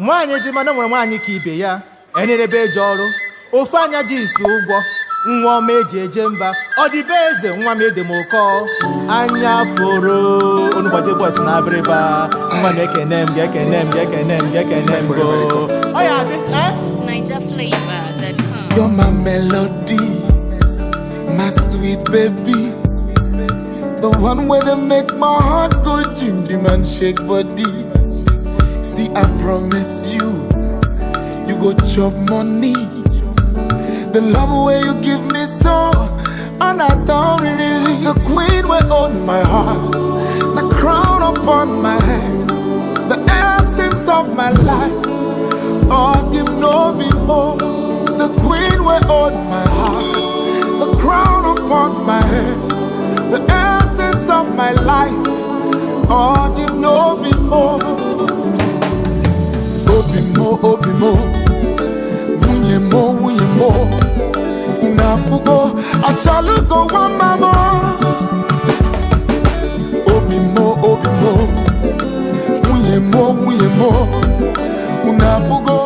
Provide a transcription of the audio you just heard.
Mwanye di mana mwanye ka ibe ya. Enelebe eje ọrụ. Ofu anya ji isi ụgwọ. Nwa ọma eji eje mba. Ọ dị be eze nwa m edemokọ. Anya foro. Onugbaje boys na abịrịba. Nwa m ekene m go. Ọ ya dị, NigerFlavor.com. You're my melody, my sweet baby. The one where they make my heart go jim jim and shake body. See, I promise you, you go chop money. The love way you give me so, and I don't really. The queen will own my heart, the crown upon my head, the essence of my life. Oh, give no be more. The queen will own my heart, the crown upon my head, the essence of my life. Oh, give no be more. Obi mo, wunye mo. Unafugo, achalugo wama mo. Obi mo, wunye mo. Unafugo.